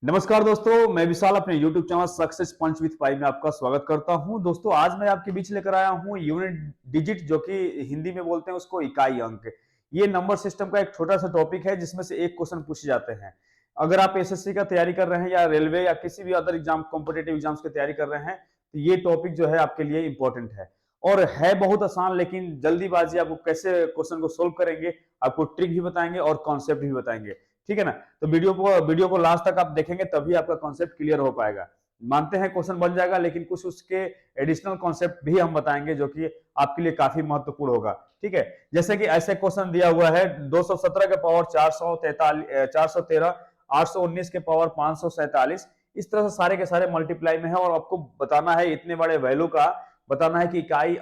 नमस्कार दोस्तों, मैं विशाल अपने YouTube channel success punch with पाई में आपका स्वागत करता हूं। दोस्तों, आज मैं आपके बीच लेकर आया हूं यूनिट डिजिट, जो कि हिंदी में बोलते हैं उसको इकाई अंक। ये नंबर सिस्टम का एक छोटा सा टॉपिक है जिसमें से एक क्वेश्चन पूछे जाते हैं। अगर आप एसएससी का तैयारी कर रहे हैं या रेलवे या किसी भी अदर एग्जाम कॉम्पिटेटिव एग्जाम्स की तैयारी कर रहे हैं तो ये टॉपिक जो है आपके लिए इंपॉर्टेंट है और है बहुत आसान। लेकिन जल्दीबाजी आपको कैसे क्वेश्चन को सोल्व करेंगे, आपको ट्रिक भी बताएंगे और कॉन्सेप्ट भी बताएंगे। ठीक है ना? तो वीडियो को लास्ट तक आप देखेंगे तभी आपका कॉन्सेप्ट क्लियर हो पाएगा। मानते हैं क्वेश्चन बन जाएगा, लेकिन कुछ उसके एडिशनल कॉन्सेप्ट भी हम बताएंगे जो कि आपके लिए काफी महत्वपूर्ण होगा। ठीक है, जैसे कि ऐसे क्वेश्चन दिया हुआ है 217 के पावर 413, 819 के पावर 547। इस तरह से सारे के सारे मल्टीप्लाई में है और आपको बताना है इतने बड़े वैल्यू का, बताना है कि इकाई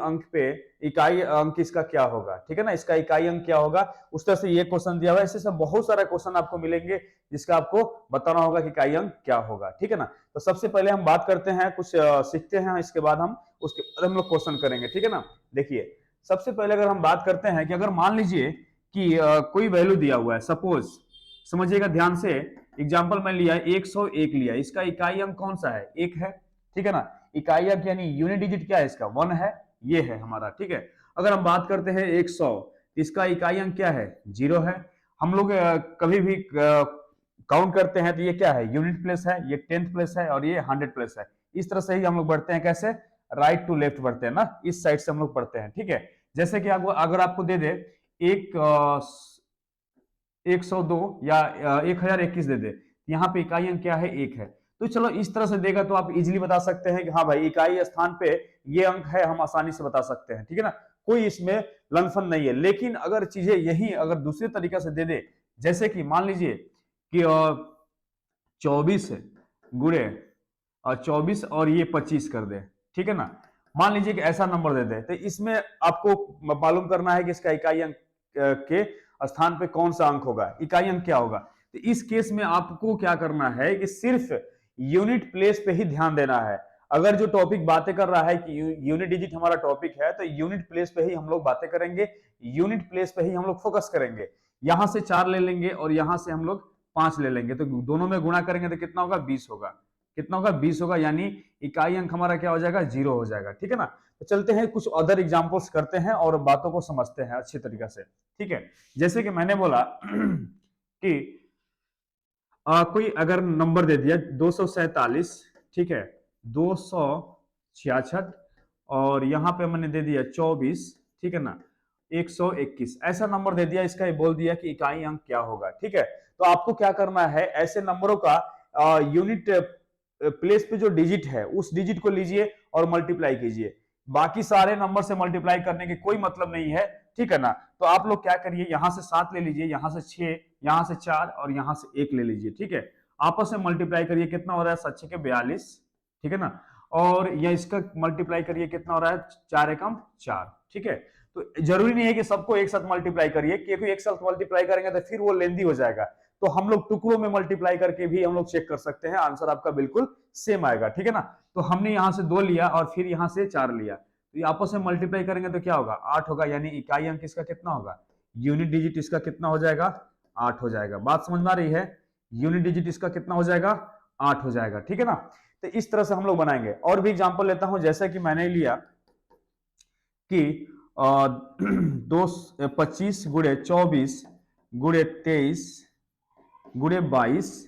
अंक इसका क्या होगा। ठीक है ना, इसका इकाई अंक क्या होगा, उस तरह से ये क्वेश्चन दिया हुआ है। ऐसे सब बहुत सारे क्वेश्चन आपको मिलेंगे जिसका आपको बताना होगा कि इकाई अंक क्या होगा। ठीक है ना, तो सबसे पहले हम बात करते हैं, कुछ सीखते हैं, इसके बाद हम लोग क्वेश्चन करेंगे। ठीक है ना, देखिए सबसे पहले अगर हम बात करते हैं कि अगर मान लीजिए कि कोई वैल्यू दिया हुआ है, सपोज समझिएगा ध्यान से, एग्जाम्पल मैं लिया 101 लिया, इसका इकाई अंक कौन सा है? 1 है। ठीक है ना, इकाई अंक यानी यूनिट डिजिट क्या है इसका? 1 है, ये है हमारा। ठीक है, अगर हम बात करते हैं 100, इसका इकाई अंक क्या है? 0 है। हम लोग कभी भी काउंट करते हैं तो ये क्या है? यूनिट प्लेस है, ये 10th प्लेस है और ये 100 प्लेस है। इस तरह से ही हम लोग बढ़ते हैं। कैसे? राइट टू लेफ्ट बढ़ते हैं ना, इस साइड से हम लोग पढ़ते हैं। ठीक है, जैसे कि अगर आपको दे दे एक 102 या 1021 दे दे, यहाँ पे इकाई अंक क्या है? 1 है। तो चलो इस तरह से देगा तो आप इजीली बता सकते हैं कि हाँ भाई इकाई स्थान पे ये अंक है, हम आसानी से बता सकते हैं। ठीक है ना, कोई इसमें लंफन नहीं है। लेकिन अगर चीजें यही अगर दूसरे तरीके से दे दे, जैसे कि मान लीजिए कि 24 गुणे 24 और ये 25 कर दे। ठीक है ना, मान लीजिए कि ऐसा नंबर दे दे, तो इसमें आपको मालूम करना है कि इसका इकाई अंक के स्थान पे कौन सा अंक होगा, इकाई अंक क्या होगा। तो इस केस में आपको क्या करना है कि सिर्फ यूनिट प्लेस पे ही ध्यान देना है। अगर जो टॉपिक बातें कर रहा है कि यूनिट डिजिट हमारा टॉपिक है, तो यूनिट प्लेस पे ही हम लोग बातें करेंगे, यूनिट प्लेस पे ही हम लोग फोकस करेंगे। यहां से 4 ले लेंगे और यहां से हम लोग 5 ले लेंगे, तो दोनों में गुणा करेंगे तो कितना होगा? 20 होगा। कितना होगा? 20 होगा, यानी इकाई अंक हमारा क्या हो जाएगा? 0 हो जाएगा। ठीक है ना, तो चलते हैं कुछ अदर एग्जांपल्स करते हैं और बातों को समझते हैं अच्छी तरीके से। ठीक है, जैसे कि मैंने बोला कि कोई अगर नंबर दे दिया 247, ठीक है, 266 और यहां पे मैंने दे दिया 24, ठीक है ना, 121 ऐसा नंबर दे दिया, इसका ये बोल दिया कि इकाई अंक क्या होगा। ठीक है, तो आपको क्या करना है, ऐसे नंबरों का यूनिट प्लेस पे जो डिजिट है उस डिजिट को लीजिए और मल्टीप्लाई कीजिए। बाकी सारे नंबर से मल्टीप्लाई करने के कोई मतलब नहीं है। ठीक है ना, तो आप लोग क्या करिए, यहां से 7 ले लीजिए, यहां से 6, यहां से 4 और यहां से 1 ले लीजिए। ठीक है, आपस में मल्टीप्लाई करिए, कितना हो रहा है? 7 के 42। ठीक है ना, और यह इसका मल्टीप्लाई करिए, कितना हो रहा है? 4 एकम 4। ठीक है, तो जरूरी नहीं है कि सबको एक साथ मल्टीप्लाई करिए, क्योंकि एक साथ मल्टीप्लाई करेंगे तो फिर वो लेंदी हो जाएगा। तो हम लोग टुकड़ों में मल्टीप्लाई करके भी हम लोग चेक कर सकते हैं, आंसर आपका बिल्कुल सेम आएगा। ठीक है ना, तो हमने यहां से 2 लिया और फिर यहां से 4 लिया, तो ये आपस में मल्टीप्लाई करेंगे तो क्या होगा? 8 होगा, यानी इकाई अंक इसका कितना होगा? यूनिट डिजिट इसका कितना हो जाएगा? 8 हो जाएगा। बात समझ में आ रही है? यूनिट डिजिट इसका कितना हो जाएगा? 8 हो जाएगा। ठीक है ना, तो इस तरह से हम लोग बनाएंगे। और भी एग्जांपल लेता हूं, जैसे कि मैंने लिया कि 25 गुणे 24 गुणे 23 गुणे 22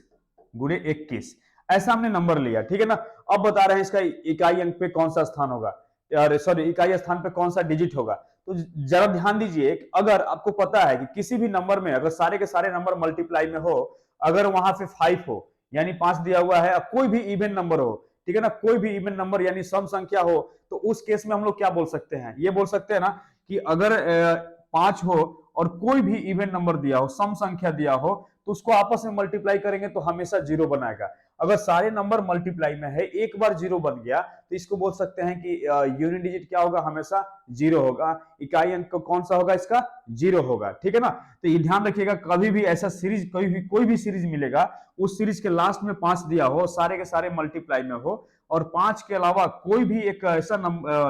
गुणे 21 ऐसा हमने नंबर लिया। ठीक है ना, अब बता रहे हैं इसका इकाई अंक पे कौन सा स्थान होगा, सॉरी इकाई स्थान पे कौन सा डिजिट होगा। तो जरा ध्यान दीजिए, अगर आपको पता है कि किसी भी नंबर में अगर सारे के सारे नंबर मल्टीप्लाई में हो, अगर वहां पे 5 हो यानी 5 दिया हुआ है, कोई भी इवन नंबर हो, ठीक है ना, कोई भी इवन नंबर यानी सम संख्या हो, तो उस केस में हम लोग क्या बोल सकते हैं? ये बोल सकते हैं ना कि अगर 5 हो और कोई भी इवन नंबर दिया हो, सम संख्या दिया हो, तो उसको आपस में मल्टीप्लाई करेंगे तो हमेशा 0 बनाएगा। अगर सारे नंबर मल्टीप्लाई में है, एक बार 0 बन गया तो इसको बोल सकते हैं कि यूनिट डिजिट क्या होगा? हमेशा 0 होगा। इकाई अंक कौन सा होगा इसका? 0 होगा। ठीक है ना, तो ये ध्यान रखिएगा, कभी भी ऐसा सीरीज कोई भी सीरीज मिलेगा, उस सीरीज के लास्ट में 5 दिया हो, सारे के सारे मल्टीप्लाई में हो और 5 के अलावा कोई भी एक ऐसा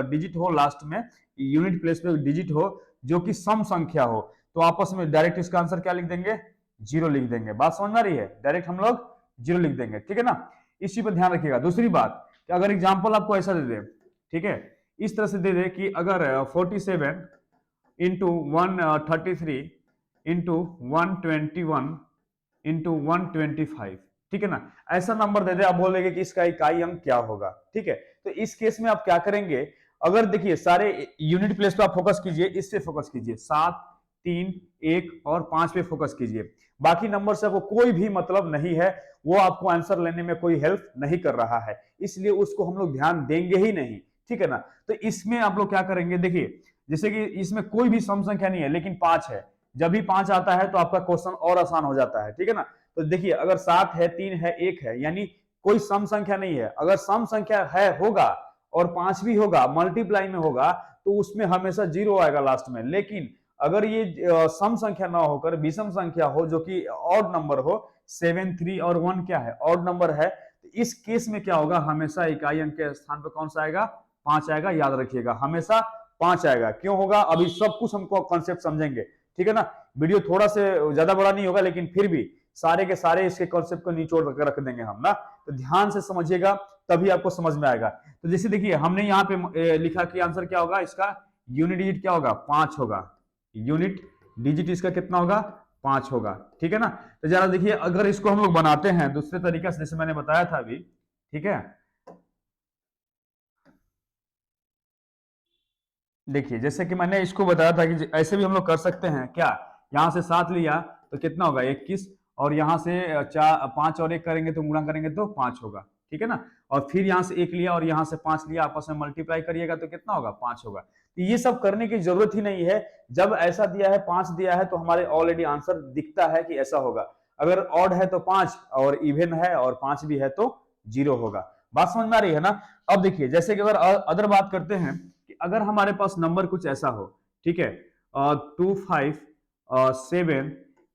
डिजिट हो लास्ट में, यूनिट प्लेस पे डिजिट हो जो कि सम संख्या हो, तो आपस में डायरेक्ट इसका आंसर क्या लिख देंगे? 0 लिख देंगे। बात समझ में आ रही है? डायरेक्ट हम लोग जीरो लिख देंगे, ठीक है ना। इस चीज पर ध्यान रखिएगा। दूसरी बात कि अगर एग्जाम्पल आपको ऐसा दे दे, ठीक है, इस तरह से दे दे कि अगर 47 इंटू 133 इंटू 121 इंटू 125, ठीक है ना, ऐसा नंबर दे दे, आप बोलेंगे कि इसका इकाई अंक क्या होगा, ठीक है। तो इस केस में आप क्या करेंगे, अगर देखिए सारे यूनिट प्लेस पे आप फोकस कीजिए, इस पे फोकस कीजिए, 7, 3, 1 और 5 पे फोकस कीजिए। बाकी नंबर से आपको कोई भी मतलब नहीं है, वो आपको आंसर लेने में कोई हेल्प नहीं कर रहा है, इसलिए उसको हम लोग ध्यान देंगे ही नहीं, ठीक है ना। तो इसमें आप लोग क्या करेंगे, देखिए जैसे कि इसमें कोई भी सम संख्या नहीं है लेकिन 5 है, जब भी 5 आता है तो आपका क्वेश्चन और आसान हो जाता है, ठीक है ना। तो देखिए अगर 7 है, 3 है, 1 है, यानी कोई सम संख्या नहीं है। अगर सम संख्या है होगा और 5 भी होगा, मल्टीप्लाई में होगा, तो उसमें हमेशा जीरो आएगा लास्ट में। लेकिन अगर ये सम संख्या ना होकर विषम संख्या हो, जो कि ऑड नंबर हो, 7, 3 और 1 क्या है, ऑड नंबर है, तो इस केस में क्या होगा, हमेशा इकाई अंक के स्थान पर कौन सा आएगा, 5 आएगा। याद रखिएगा हमेशा 5 आएगा। क्यों होगा, अभी सब कुछ हमको कॉन्सेप्ट समझेंगे, ठीक है ना। वीडियो थोड़ा से ज्यादा बड़ा नहीं होगा, लेकिन फिर भी सारे के सारे इसके कॉन्सेप्ट को निचोड़ रख देंगे हम ना। तो ध्यान से समझिएगा, तभी आपको समझ में आएगा। तो जैसे देखिए हमने यहाँ पे लिखा कि आंसर क्या होगा, इसका यूनिट डिजिट क्या होगा, 5 होगा। यूनिट डिजिट इसका कितना होगा, 5 होगा, ठीक है ना। तो जरा देखिए अगर इसको हम लोग बनाते हैं दूसरे तरीके से, जैसे मैंने बताया था अभी, ठीक है। देखिए जैसे कि मैंने इसको बताया था कि ऐसे भी हम लोग कर सकते हैं क्या, यहां से 7 लिया तो कितना होगा, 21, और यहां से 5 और 1 करेंगे तो गुणा करेंगे तो 5 होगा, ठीक है ना। और फिर यहां से 1 लिया और यहां से 5 लिया, आपस में मल्टीप्लाई करिएगा तो कितना होगा, 5 होगा। तो ये सब करने की जरूरत ही नहीं है। जब ऐसा दिया है, 5 दिया है, तो हमारे ऑलरेडी आंसर दिखता है कि ऐसा होगा। अगर ऑड है तो 5, और इवन है और 5 भी है तो 0 होगा। बात समझ में आ रही है ना। अब देखिए जैसे कि अगर अदर बात करते हैं कि अगर हमारे पास नंबर कुछ ऐसा हो, ठीक है, 257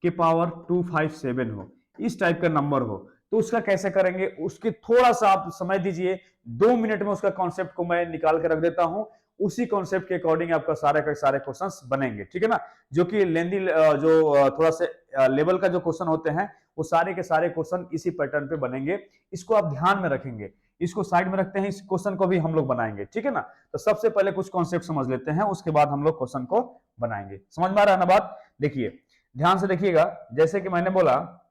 के पावर 257 हो, इस टाइप का नंबर हो, तो उसका कैसे करेंगे, उसके थोड़ा सा आप समय दीजिए, 2 मिनट में उसका कॉन्सेप्ट को मैं निकाल के रख देता हूं। उसी कॉन्सेप्ट के अकॉर्डिंग आपका सारे के सारे क्वेश्चंस बनेंगे, ठीक है ना। जो कि लेंदी जो थोड़ा से लेवल का जो क्वेश्चन होते हैं, वो सारे के सारे क्वेश्चन इसी पैटर्न पे बनेंगे। इसको आप ध्यान में रखेंगे। इसको साइड में रखते हैं, इस क्वेश्चन को भी हम लोग बनाएंगे, ठीक है ना। तो सबसे पहले कुछ कॉन्सेप्ट समझ लेते हैं, उसके बाद हम लोग क्वेश्चन को बनाएंगे। समझ में आ रहा है ना बात। देखिए ध्यान से देखिएगा, जैसे कि मैंने बोला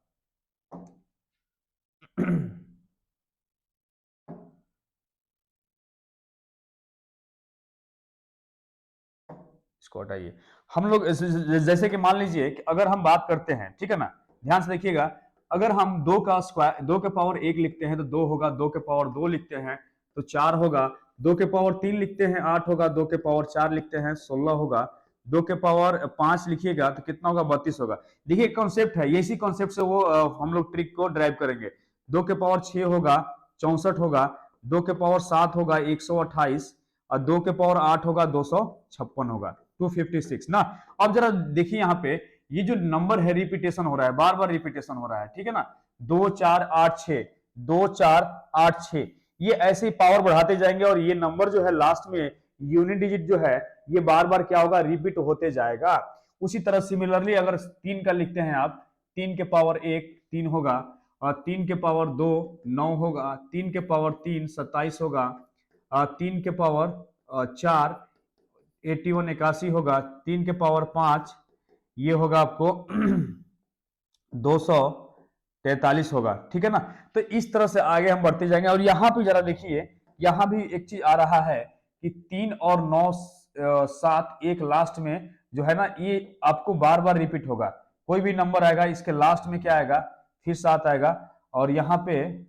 इसको हटाइए। हम लोग जैसे कि मान लीजिए कि अगर हम बात करते हैं, ठीक है ना, ध्यान से देखिएगा, अगर हम 2 का स्क्वायर, 2 के पावर 1 लिखते हैं तो 2 होगा, 2 के पावर 2 लिखते हैं तो 4 होगा, 2 के पावर 3 लिखते हैं 8 होगा, 2 के पावर 4 लिखते हैं 16 होगा, 2 के पावर 5 लिखिएगा तो कितना होगा, 32 होगा। देखिए कॉन्सेप्ट है, इसी कॉन्सेप्ट से वो हम लोग ट्रिक को ड्राइव करेंगे। 2 के पावर 6 होगा 64 होगा, 2 के पावर 7 होगा 128, और 2 के पावर 8 होगा 256 होगा, 256 ना। अब जरा देखिए यहाँ पे ये जो नंबर है रिपीटेशन हो रहा है, बार बार रिपीटेशन हो रहा है, ठीक है ना। 2 4 8 6, 2 4 8 6, ये ऐसे ही पावर बढ़ाते जाएंगे, और ये नंबर जो है लास्ट में यूनिट डिजिट जो है, ये बार बार क्या होगा, रिपीट होते जाएगा। उसी तरह सिमिलरली अगर 3 का लिखते हैं आप, 3 के पावर 1 3 होगा, और 3 के पावर 2 9 होगा, 3 के पावर 3 27 होगा, 3 के पावर 4 81 81 होगा, 3 के पावर 5 ये होगा आपको 243 होगा, ठीक है ना। तो इस तरह से आगे हम बढ़ते जाएंगे। और यहां पे जरा देखिए, यहां भी एक चीज आ रहा है कि 3 और 9 7 एक लास्ट में जो है ना, ये आपको बार बार रिपीट होगा। कोई भी नंबर आएगा इसके लास्ट में क्या आएगा, फिर 7 आएगा, और यहाँ पे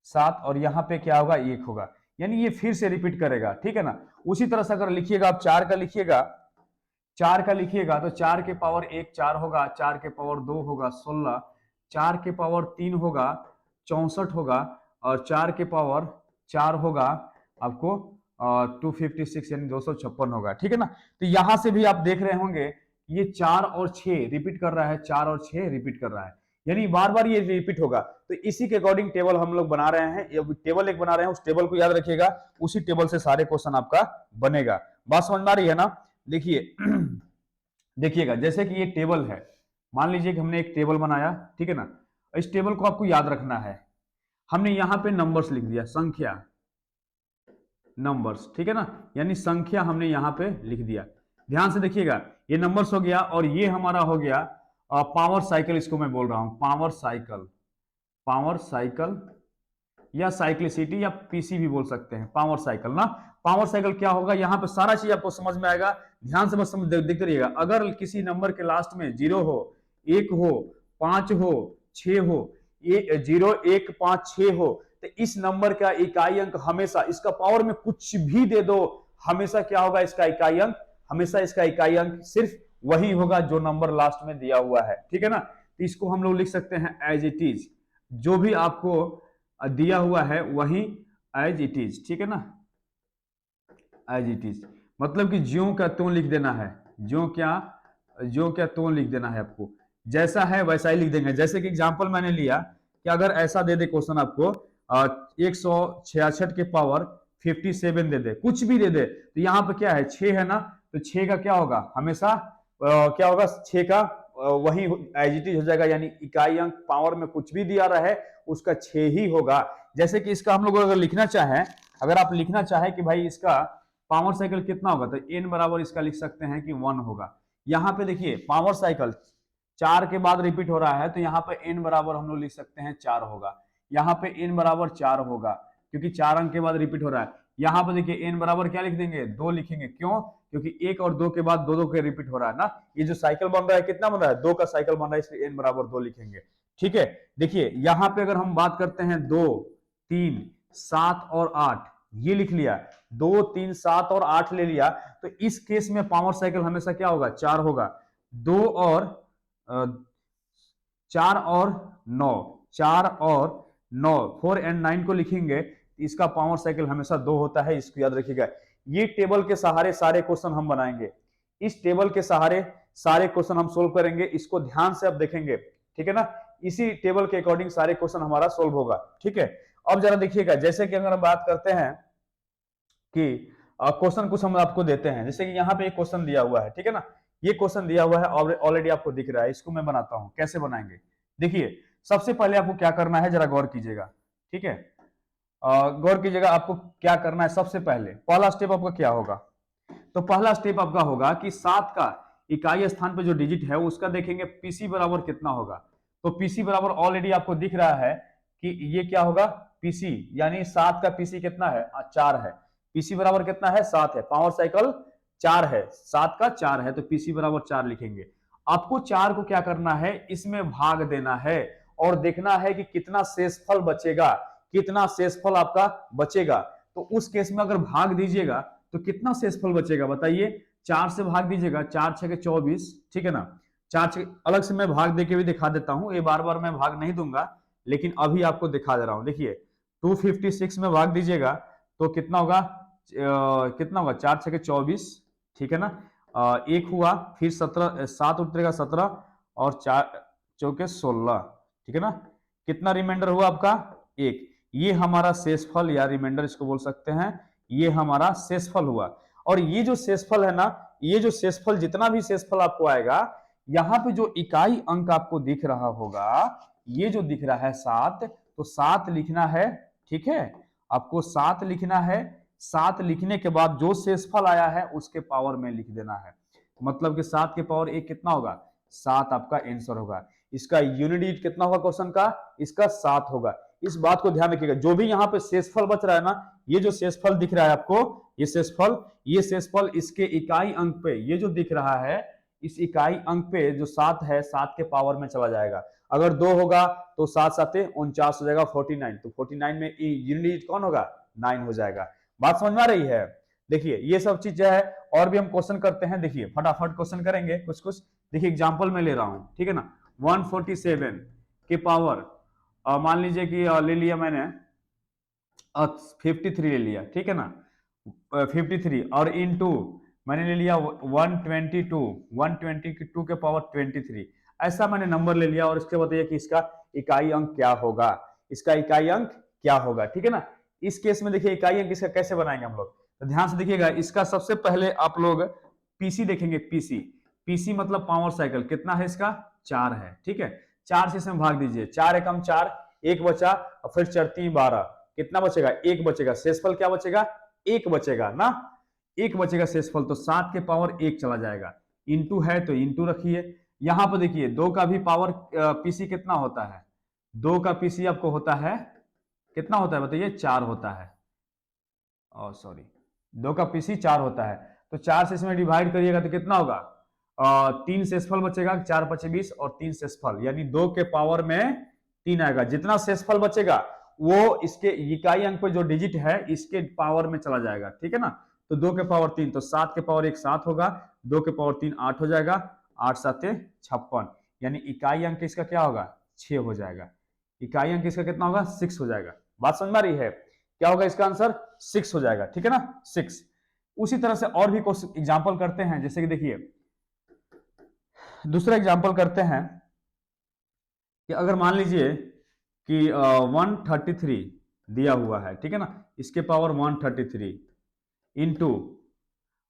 7, और यहाँ पे क्या होगा, 1 होगा, यानी ये फिर से रिपीट करेगा, ठीक है ना। उसी तरह से अगर लिखिएगा आप 4 का लिखिएगा, 4 का लिखिएगा तो 4 के पावर 1 4 होगा, 4 के पावर 2 होगा 16, 4 के पावर 3 होगा 64 होगा, और 4 के पावर 4 होगा आपको 256 यानी 256 होगा, ठीक है ना। तो यहां से भी आप देख रहे होंगे ये 4 और 6 रिपीट कर रहा है, 4 और 6 रिपीट कर रहा है, यानी बार बार ये रिपीट होगा। तो इसी के अकॉर्डिंग टेबल हम लोग बना रहे हैं, टेबल एक बना रहे हैं, उस टेबल को याद रखिएगा, उसी टेबल से सारे क्वेश्चन आपका बनेगा। बात समझ में आ रही है ना। देखिए देखिएगा जैसे कि ये टेबल है, मान लीजिए कि हमने एक टेबल बनाया, ठीक है ना। इस टेबल को आपको याद रखना है। हमने यहां पे नंबर्स लिख दिया, संख्या, नंबर्स, ठीक है ना, यानी संख्या हमने यहां पे लिख दिया। ध्यान से देखिएगा, ये नंबर्स हो गया और ये हमारा हो गया पावर साइकिल, इसको मैं बोल रहा हूं पावर साइकिल, पावर साइकिल या साइक्लिसिटी या पीसी भी बोल सकते हैं, पावर साइकिल ना। पावर साइकिल क्या होगा, यहाँ पे सारा चीज आपको समझ में आएगा, ध्यान से बस देखते रहिएगा। अगर किसी नंबर के लास्ट में 0 हो, 1 हो, 5 हो, 6 हो, 0 1 5 6 हो, तो इस नंबर का इकाई अंक हमेशा, इसका पावर में कुछ भी दे दो, हमेशा क्या होगा इसका इकाई अंक, हमेशा इसका इकाई अंक सिर्फ वही होगा जो नंबर लास्ट में दिया हुआ है, ठीक है ना। तो इसको हम लोग लिख सकते हैं एज इट इज, जो भी आपको दिया हुआ है वही एज इट इज, ठीक है ना, एज इट इज, मतलब कि ज्यों का त्यों लिख देना है, ज्यों क्या त्यों लिख देना है आपको, जैसा है वैसा ही लिख देंगे। जैसे कि एग्जांपल मैंने लिया कि अगर ऐसा दे दे क्वेश्चन आपको 166 के पावर 57 दे दे, कुछ भी दे दे, तो यहाँ पे क्या है 6 है ना, तो 6 का क्या होगा हमेशा क्या होगा, 6 का वही एज इट इज हो जाएगा, यानी इकाई अंक पावर में कुछ भी दिया रहे उसका 6 ही होगा। जैसे कि इसका हम लोग अगर लिखना चाहें, अगर आप लिखना चाहें कि भाई इसका पावर साइकिल कितना होगा, तो n बराबर इसका लिख सकते हैं कि 1 होगा। यहाँ पे देखिए पावर साइकिल 4 के बाद रिपीट हो रहा है, तो यहाँ पे n बराबर हम लोग लिख सकते हैं 4 होगा। यहाँ पे n बराबर 4 होगा क्योंकि 4 अंक के बाद रिपीट हो रहा है। यहाँ पे देखिए n बराबर क्या लिख देंगे, 2 लिखेंगे, क्यों, क्योंकि 1 और 2 के बाद 2 के रिपीट हो रहा है ना। ये जो साइकिल बन रहा है कितना बन रहा है, 2 का साइकिल बन रहा है, इसलिए n बराबर 2 लिखेंगे, ठीक है। देखिए यहाँ पे अगर हम बात करते हैं 2 3 7 और 8, ये लिख लिया, 2 3 7 और 8 ले लिया, तो इस केस में पावर साइकिल हमेशा क्या होगा, 4 होगा। 2 और 4 और 9, 4 और 9, 4 एंड 9 को लिखेंगे, इसका पावर साइकिल हमेशा 2 होता है, इसको याद रखिएगा। ये टेबल के सहारे सारे क्वेश्चन हम बनाएंगे, इस टेबल के सहारे सारे क्वेश्चन हम सोल्व करेंगे, इसको ध्यान से अब देखेंगे, ठीक है ना। इसी टेबल के अकॉर्डिंग सारे क्वेश्चन हमारा सोल्व होगा, ठीक है। अब जरा देखिएगा, जैसे कि अगर हम बात करते हैं कि क्वेश्चन कुछ हम आपको देते हैं, जैसे कि यहाँ पे एक क्वेश्चन दिया हुआ है, ठीक है ना, ये क्वेश्चन दिया हुआ है ऑलरेडी आपको दिख रहा है, इसको मैं बनाता हूं, कैसे बनाएंगे। देखिए सबसे पहले आपको क्या करना है, जरा गौर कीजिएगा, ठीक है, गौर कीजिएगा, आपको क्या करना है। सबसे पहले पहला स्टेप आपका क्या होगा, तो पहला स्टेप आपका होगा कि 7 का इकाई स्थान पे जो डिजिट है उसका देखेंगे पीसी बराबर कितना होगा। तो पीसी बराबर ऑलरेडी आपको दिख रहा है कि ये क्या होगा, पीसी, यानी 7 का पीसी कितना है, 4 है। पीसी बराबर कितना है, 7 है, पावर साइकिल 4 है, 7 का 4 है, तो पीसी बराबर 4 लिखेंगे। आपको 4 को क्या करना है, इसमें भाग देना है और देखना है कि कितना शेषफल बचेगा, कितना शेषफल आपका बचेगा। तो उस केस में अगर भाग दीजिएगा तो कितना शेषफल बचेगा बताइए, 4 से भाग दीजिएगा, 4 6 24, ठीक है ना। 4 6 अलग से मैं भाग देके भी दिखा देता हूं, ये बार बार मैं भाग नहीं दूंगा, लेकिन अभी आपको दिखा दे रहा हूं। देखिए 256 में भाग दीजिएगा तो कितना होगा, कितना होगा, 4 6 24, ठीक है ना। एक हुआ, फिर 17, 7 उतरेगा 17 और 4 चौके 16, ठीक है ना। कितना रिमाइंडर हुआ आपका, 1। ये हमारा शेषफल या रिमाइंडर इसको बोल सकते हैं, ये हमारा शेषफल हुआ। और ये जो शेषफल है ना, ये जो शेषफल, जितना भी शेषफल आपको आएगा, यहाँ पे जो इकाई अंक आपको दिख रहा होगा, ये जो दिख रहा है 7, तो 7 लिखना है, ठीक है, आपको 7 लिखना है। 7 लिखने के बाद जो शेषफल आया है उसके पावर में लिख देना है, मतलब कि 7 के पावर 1 कितना होगा, 7 आपका आंसर होगा। इसका यूनिट डिजिट कितना होगा क्वेश्चन का, इसका 7 होगा। इस बात को ध्यान रखिएगा, जो भी यहाँ पे शेषफल बच रहा है ना, ये जो शेषफल दिख रहा है आपको, ये शेषफल इसके इकाई अंक पे, ये जो दिख रहा है इस इकाई अंक पे जो 7 है, 7 के पावर में चला जाएगा। अगर 2 होगा तो 7 7 49 हो जाएगा, 49, तो 49 में यूनिट डिजिट कौन होगा, 9 हो जाएगा। बात समझ में आ रही है। देखिए ये सब चीज है, और भी हम क्वेश्चन करते हैं, देखिए फटाफट क्वेश्चन करेंगे कुछ कुछ। देखिए एग्जांपल में ले रहा हूं, ठीक है ना, 147 के पावर मान लीजिए कि ले लिया मैंने 53 ले लिया, ठीक है ना, 53 और इनटू मैंने ले लिया 122 के पावर 23, ऐसा मैंने नंबर ले लिया। और इसके बताइए कि इसका इकाई अंक क्या होगा, इसका इकाई अंक क्या होगा, ठीक है ना। इस केस में देखिए इकाई अंक इसका कैसे बनाएंगे हम लोग, तो ध्यान से देखिएगा। इसका सबसे पहले आप लोग पीसी देखेंगे, पीसी मतलब पावर साइकिल कितना है इसका, 4 है, ठीक है। 4 से इसमें भाग दीजिए, 4 एकम 4, 1 बचा और फिर 4 3 12, कितना बचेगा? 1 बचेगा। शेषफल क्या बचेगा? 1 बचेगा ना, 1 बचेगा शेषफल। तो 7 के पावर 1 चला जाएगा, इंटू है तो इंटू रखिए। यहां पर देखिए 2 का भी पावर पीसी कितना होता है? 2 का पीसी आपको होता है कितना होता है बताइए? 4 होता है। सॉरी, 2 का पीसी 4 होता है, तो 4 से इसमें डिवाइड करिएगा तो कितना होगा? 3 शेषफल बचेगा, 4 पचे 20 और 3 शेषफल, यानी 2 के पावर में 3 आएगा। जितना शेषफल बचेगा वो इसके इकाई अंक पे जो डिजिट है इसके पावर में चला जाएगा, ठीक है ना। तो 2 के पावर 3, तो 7 के पावर 1 7 होगा, 2 के पावर 3 8 हो जाएगा, 8 7 56, यानी इकाई अंक इसका क्या होगा? 6 हो जाएगा। इकाई अंक इसका कितना होगा? 6 हो जाएगा। बात समझ में आ रही है? क्या होगा इसका आंसर? 6 हो जाएगा, ठीक है ना, 6। उसी तरह से और भी कुछ एग्जाम्पल करते हैं, जैसे कि देखिए दूसरा एग्जाम्पल करते हैं कि अगर मान लीजिए कि 133 दिया हुआ है, ठीक है ना, इसके पावर 133 इंटू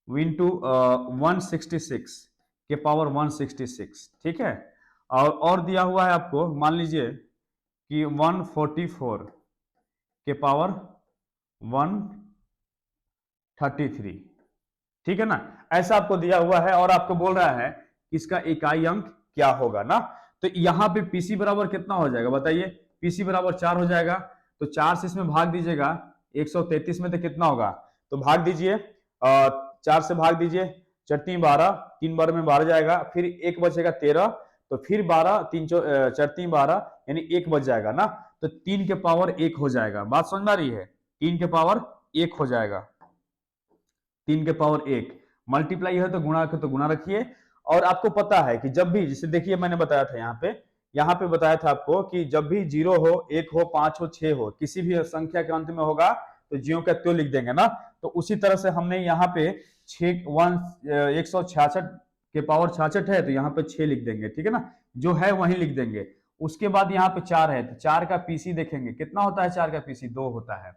166 के पावर 166, ठीक है। और दिया हुआ है आपको, मान लीजिए कि 144 के पावर 133, ठीक है ना, ऐसा आपको दिया हुआ है और आपको बोल रहा है इसका इकाई अंक क्या होगा ना। तो यहां पे पीसी बराबर कितना हो जाएगा बताइए? पीसी बराबर 4 हो जाएगा, तो 4 से इसमें भाग दीजिएगा, 133 में तो कितना होगा? तो भाग दीजिए, 4 से भाग दीजिए, 4 3 12, 3 बार में 12 जाएगा, फिर 1 बचेगा 13, तो फिर 12 3 4 3 12, यानी 1 बच जाएगा ना। तो 3 के पावर 1 हो जाएगा। बात समझ में आ रही है? 3 के पावर 1 हो जाएगा, 3 के पावर 1। मल्टीप्लाई है तो गुणा के तो गुणा रखिए। और आपको पता है कि जब भी, जैसे देखिए मैंने बताया था यहाँ पे बताया था आपको कि जब भी 0 हो, 1 हो, 5 हो, 6 हो, किसी भी संख्या के अंत में होगा तो ज्यों का त्यों लिख देंगे ना। तो उसी तरह से हमने यहाँ पे 166 के पावर 66 है, तो यहाँ पे 6 लिख देंगे, ठीक है ना, जो है वही लिख देंगे। उसके बाद यहाँ पे 4 है, तो 4 का पीसी देखेंगे कितना होता है? 4 का पीसी 2 होता है,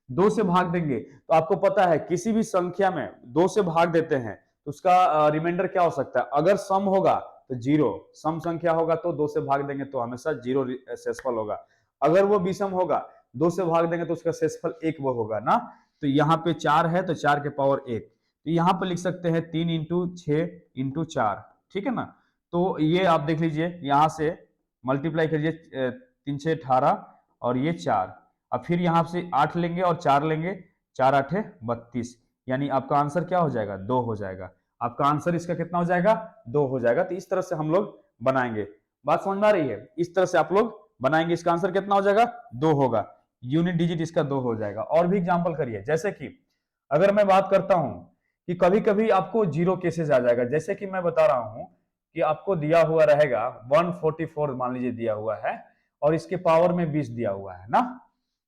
2 से भाग देंगे। तो आपको पता है किसी भी संख्या में 2 से भाग देते हैं तो उसका रिमाइंडर क्या हो सकता है? अगर सम होगा तो 0, सम संख्या होगा तो 2 से भाग देंगे तो हमेशा 0 शेषफल होगा। अगर वो विषम होगा, 2 से भाग देंगे तो उसका शेषफल 1 वो होगा ना। तो यहाँ पे 4 है तो 4 के पावर 1, तो यहाँ पे लिख सकते हैं 3 इंटू 6 इंटू 4, ठीक है ना। तो ये आप देख लीजिए, यहाँ से मल्टीप्लाई करिए, 3 6 18 और ये 4, अब फिर यहाँ से 8 लेंगे और 4 लेंगे, 4 8 32, यानी आपका आंसर क्या हो जाएगा? 2 हो जाएगा। आपका आंसर इसका कितना हो जाएगा? 2 हो जाएगा। तो इस तरह से हम लोग बनाएंगे। बात समझ में आ रही है? इस तरह से आप लोग बनाएंगे, इसका आंसर कितना हो जाएगा? 2 होगा, यूनिट डिजिट इसका 2 हो जाएगा। और भी एग्जाम्पल करिए, जैसे कि अगर मैं बात करता हूं कि कभी कभी आपको 0 केसेस आ जाएगा, जैसे कि मैं बता रहा हूं कि आपको दिया हुआ रहेगा 144 मान लीजिए दिया हुआ है और इसके पावर में 20 दिया हुआ है ना,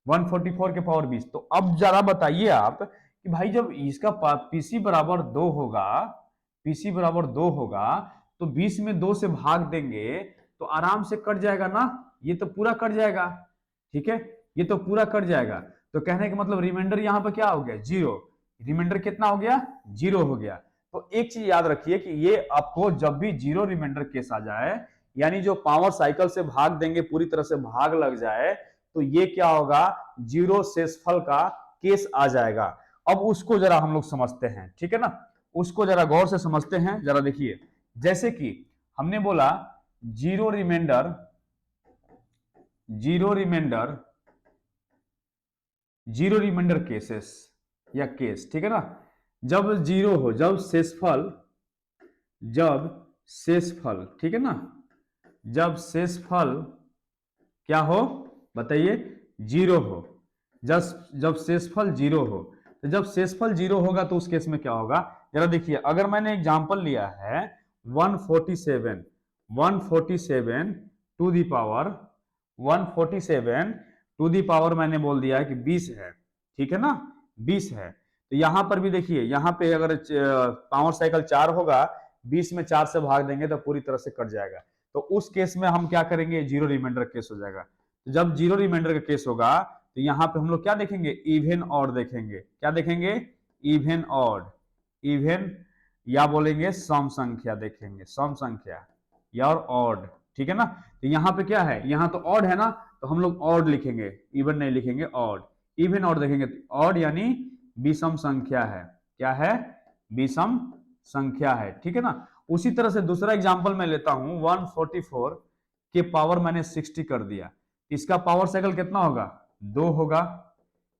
144 के पावर 20। तो अब जरा बताइए आप कि भाई जब इसका पीसी बराबर 2 होगा, पीसी बराबर 2 होगा, तो 20 में 2 से भाग देंगे तो आराम से कट जाएगा ना, ये तो पूरा कट जाएगा, ठीक है, ये तो पूरा कट जाएगा। तो कहने का मतलब रिमाइंडर यहाँ पर क्या हो गया? 0। रिमाइंडर कितना हो गया? 0 हो गया। तो एक चीज याद रखिए कि ये आपको जब भी 0 रिमाइंडर केस आ जाए, यानी जो पावर साइकिल से भाग देंगे, पूरी तरह से भाग लग जाए, तो ये क्या होगा? 0 शेषफल का केस आ जाएगा। अब उसको जरा हम लोग समझते हैं, ठीक है ना, उसको जरा गौर से समझते हैं। जरा देखिए, जैसे कि हमने बोला 0 रिमाइंडर, 0 रिमाइंडर, 0 रिमाइंडर केसेस या केस, ठीक है ना, जब 0 हो, जब शेषफल, जब शेषफल, ठीक है ना, जब शेषफल क्या हो बताइए? 0 हो। जब शेषफल 0 हो, तो जब शेषफल 0 होगा तो उस केस में क्या होगा? जरा देखिए, अगर मैंने एग्जांपल लिया है 147, 147 to the power, 147 to the power मैंने बोल दिया है कि 20 है, ठीक है ना, 20 है। तो यहां पर भी देखिए, यहां पे अगर पावर साइकिल 4 होगा, 20 में 4 से भाग देंगे तो पूरी तरह से कट जाएगा। तो उस केस में हम क्या करेंगे? 0 रिमाइंडर केस हो जाएगा। तो जब 0 रिमाइंडर का केस होगा तो यहाँ पे हम लोग क्या देखेंगे? इवन ऑड देखेंगे। क्या देखेंगे? इवन ऑड, इवन या बोलेंगे सम संख्या देखेंगे, सम संख्या या और ऑड, ठीक है ना। तो यहाँ पे क्या है, यहाँ तो ऑड है ना, तो हम लोग ऑड लिखेंगे, इवन नहीं लिखेंगे, ऑड। इवन ऑड देखेंगे, ऑड यानी विषम संख्या है। क्या है, विषम संख्या है, ठीक है ना। उसी तरह से दूसरा एग्जांपल मैं लेता हूं, 144 के पावर मैंने 60 कर दिया, इसका पावर साइकिल कितना होगा, 2 होगा।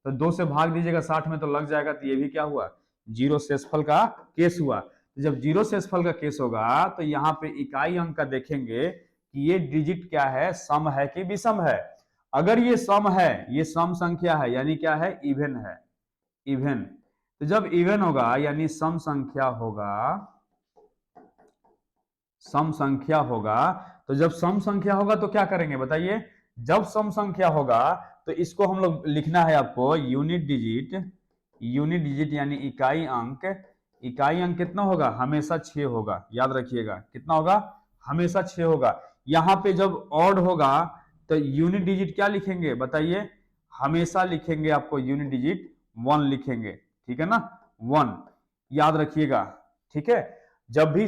तो 2 से भाग दीजिएगा 60 में तो लग जाएगा, तो ये भी क्या हुआ, जीरो शेषफल का केस हुआ। तो जब जीरो शेषफल का केस होगा तो यहाँ पे इकाई अंक का देखेंगे कि ये डिजिट क्या है, सम है कि विषम है। अगर ये सम है, ये सम संख्या है, यानी क्या है, इवन है, इवन। तो जब इवन होगा यानी सम संख्या होगा, सम संख्या होगा, तो जब सम संख्या होगा तो क्या करेंगे बताइए, जब सम संख्या होगा तो इसको हम लोग लिखना है आपको यूनिट डिजिट, यूनिट डिजिट यानी इकाई अंक। इकाई अंक कितना होगा, हमेशा 6 होगा, याद रखिएगा कितना होगा, हमेशा 6 होगा। यहाँ पे जब ऑड होगा तो यूनिट डिजिट क्या लिखेंगे बताइए, हमेशा लिखेंगे आपको यूनिट डिजिट 1 लिखेंगे, ठीक है ना, 1 याद रखिएगा, ठीक है। जब भी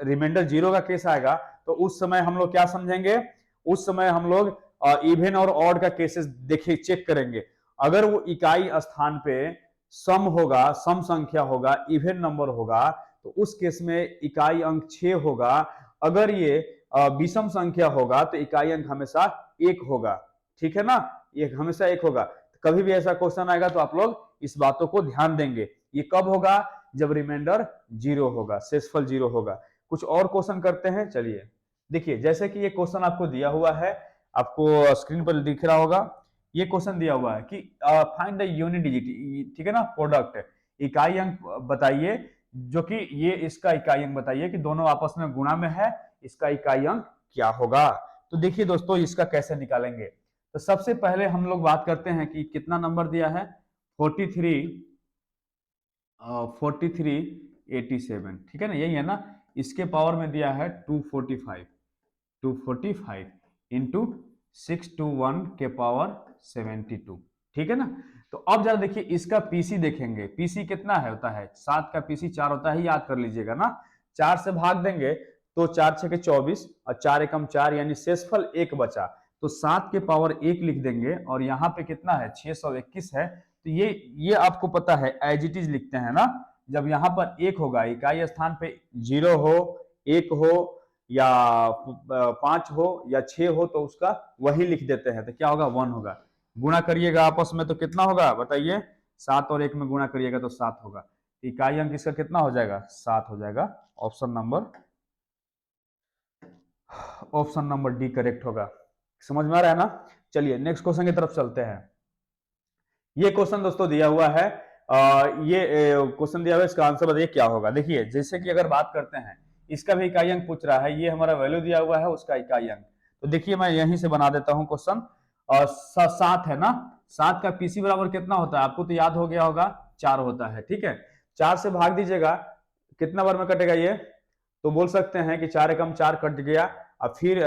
रिमाइंडर 0 का केस आएगा तो उस समय हम लोग क्या समझेंगे, उस समय हम लोग इवन और ऑड का केसेस देखिए चेक करेंगे। अगर वो इकाई स्थान पे सम होगा, सम संख्या होगा, इवन नंबर होगा, तो उस केस में इकाई अंक 6 होगा। अगर ये विषम संख्या होगा तो इकाई अंक हमेशा 1 होगा, ठीक है ना, ये हमेशा 1 होगा। कभी भी ऐसा क्वेश्चन आएगा तो आप लोग इस बातों को ध्यान देंगे। ये कब होगा, जब रिमाइंडर 0 होगा, शेषफल 0 होगा। कुछ और क्वेश्चन करते हैं, चलिए देखिए, जैसे कि ये क्वेश्चन आपको दिया हुआ है, आपको स्क्रीन पर दिख रहा होगा। ये क्वेश्चन दिया हुआ है कि फाइंड द यूनिट डिजिट, ठीक है ना, प्रोडक्ट, इकाई अंक बताइए, जो कि ये इसका इकाई अंक बताइए कि दोनों आपस में गुणा में है, इसका इकाई अंक क्या होगा। तो देखिए दोस्तों, इसका कैसे निकालेंगे। तो सबसे पहले हम लोग बात करते हैं कि कितना नंबर दिया है, 4387, ठीक है ना, यही है ना। इसके पावर में दिया है 245, 245 इंटू 621 के पावर 72, ठीक है ना। तो अब जरा देखिए इसका पीसी देखेंगे, पीसी कितना है, होता है 7 का पीसी 4 होता है, याद कर लीजिएगा ना। 4 से भाग देंगे तो 4 6 के 24 और 4 एकम 4 यानी शेषफल 1 बचा, तो 7 के पावर 1 लिख देंगे। और यहाँ पे कितना है, 621 है। तो ये आपको पता है, एज इट इज लिखते हैं ना। जब यहाँ पर 1 होगा, इकाई स्थान पे 0 हो, 1 हो या 5 हो या 6 हो, तो उसका वही लिख देते हैं, तो क्या होगा, 1 होगा। गुणा करिएगा आपस में तो कितना होगा बताइए, 7 और 1 में गुणा करिएगा तो 7 होगा। इकाई अंक इसका कितना हो जाएगा, 7 हो जाएगा। ऑप्शन नंबर डी करेक्ट होगा। समझ में आ रहा है ना। चलिए नेक्स्ट क्वेश्चन की तरफ चलते हैं। ये क्वेश्चन दोस्तों दिया हुआ है, ये क्वेश्चन दिया हुआ है, इसका आंसर बताइए क्या होगा। देखिए जैसे कि अगर बात करते हैं, इसका भी इकाई अंक पूछ रहा है, ये हमारा वैल्यू दिया हुआ है, उसका इकाई अंक। तो देखिए मैं यहीं से बना देता हूं क्वेश्चन। 7 है ना, 7 का पीसी बराबर कितना होता है, आपको तो याद हो गया होगा, 4 होता है, ठीक है। 4 से भाग दीजिएगा, कितना बार में कटेगा ये, तो बोल सकते हैं कि 4 एकम 4 कट गया। अब फिर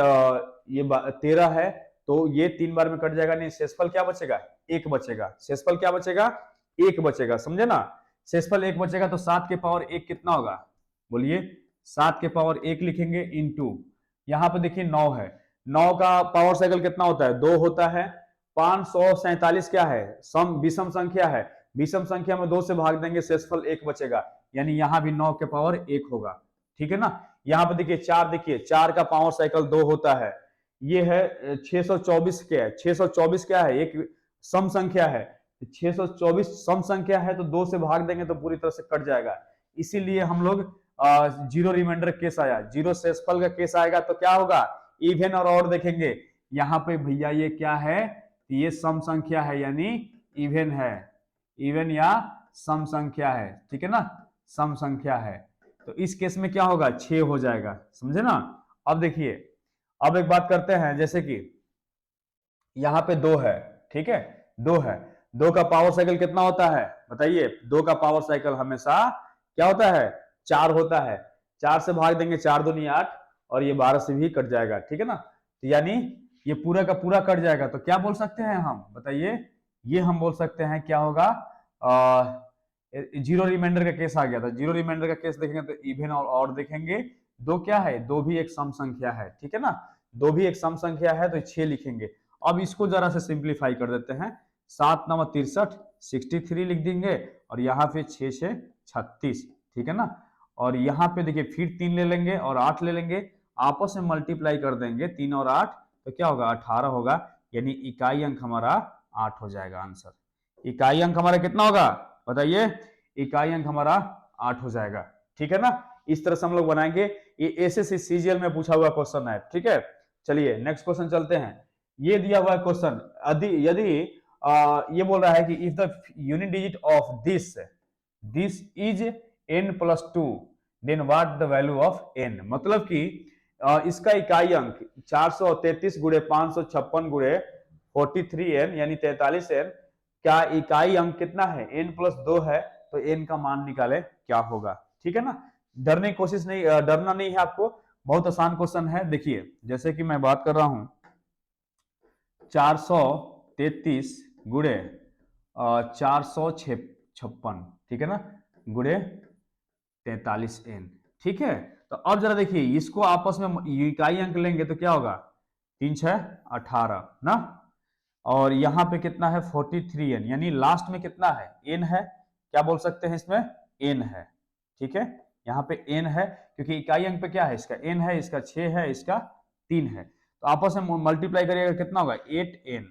ये 13 है, तो ये 3 बार में कट जाएगा, नहीं शेषफल क्या बचेगा, 1 बचेगा। शेषफल क्या बचेगा, 1 बचेगा, समझे ना। शेषफल 1 बचेगा तो 7 के पावर 1 कितना होगा, बोलिए। 7 के पावर 1 लिखेंगे इंटू, यहाँ पे देखिए 9 है, 9 का पावर साइकिल कितना होता है, 2 होता है। 547 क्या है, सम विषम संख्या है, विषम संख्या में 2 से भाग देंगे, शेषफल 1 बचेगा, यानी यहाँ भी 9 के पावर 1 होगा, ठीक है ना। यहाँ पे देखिए 4, देखिए 4 का पावर साइकिल 2 होता है। ये है 624, क्या है, 624 क्या है, एक सम संख्या है। 624 सम संख्या है, तो 2 से भाग देंगे तो पूरी तरह से कट जाएगा। इसीलिए हम लोग जीरो रिमाइंडर केस आया, जीरो शेषफल का केस आएगा तो क्या होगा, इवन और ऑड देखेंगे। यहाँ पे भैया ये क्या है, ये सम संख्या है, यानी इवन है, इवन या सम संख्या है, ठीक है ना, सम संख्या है। तो इस केस में क्या होगा, 6 हो जाएगा, समझे ना। अब देखिए, अब एक बात करते हैं, जैसे कि यहाँ पे 2 है, ठीक है, 2 है, 2 का पावर साइकिल कितना होता है बताइए, 2 का पावर साइकिल हमेशा क्या होता है, 4 होता है। 4 से भाग देंगे, 4 दूनी 8, और ये 12 से भी कट जाएगा, ठीक है ना। तो यानी ये पूरा का पूरा कट जाएगा, तो क्या बोल सकते हैं हम बताइए, ये हम बोल सकते हैं क्या होगा, जीरो रिमाइंडर का केस आ गया था। जीरो रिमाइंडर का केस देखेंगे तो इवन और ऑड देखेंगे, दो क्या है, दो भी एक सम संख्या है, ठीक है ना, दो भी एक सम संख्या है तो 6 लिखेंगे। अब इसको जरा से सिंप्लीफाई कर देते हैं, 7 9 63, 63 लिख देंगे, और यहाँ पे 6 6 36, ठीक है ना। और यहाँ पे देखिए फिर 3 ले लेंगे और 8 ले लेंगे, आपस में मल्टीप्लाई कर देंगे 3 और 8, तो क्या होगा 18 होगा, यानी इकाई अंक हमारा 8 हो जाएगा आंसर। इकाई अंक हमारा कितना होगा बताइए, इकाई अंक हमारा 8 हो जाएगा, ठीक है ना। इस तरह से हम लोग बनाएंगे, ये एसएससी सीजीएल में पूछा हुआ क्वेश्चन है, ठीक है। चलिए नेक्स्ट क्वेश्चन चलते हैं। ये दिया हुआ क्वेश्चन, यदि ये बोल रहा है कि if the unit digit of this is n+2 then what the value of n, मतलब कि इसका इकाई अंक 433 गुणे 556 गुणे 43n यानी 43n, क्या इकाई अंक कितना है, n+2 है, तो n का मान निकाले क्या होगा, ठीक है ना। डरने की कोशिश नहीं, डरना नहीं है आपको, बहुत आसान क्वेश्चन है। देखिए जैसे कि मैं बात कर रहा हूं 433 गुणे 456, ठीक है ना, गुणे 43n, ठीक है। तो अब जरा देखिए इसको आपस में इकाई अंक लेंगे तो क्या होगा, 3 6 18 ना, और यहाँ पे कितना है 43n, यानी लास्ट में कितना है n है, क्या बोल सकते हैं इसमें n है, ठीक है। यहाँ पे n है क्योंकि इकाई अंक पे क्या है, इसका n है, इसका 6 है, इसका 3 है, तो आपस में मल्टीप्लाई करिएगा कितना होगा 8n,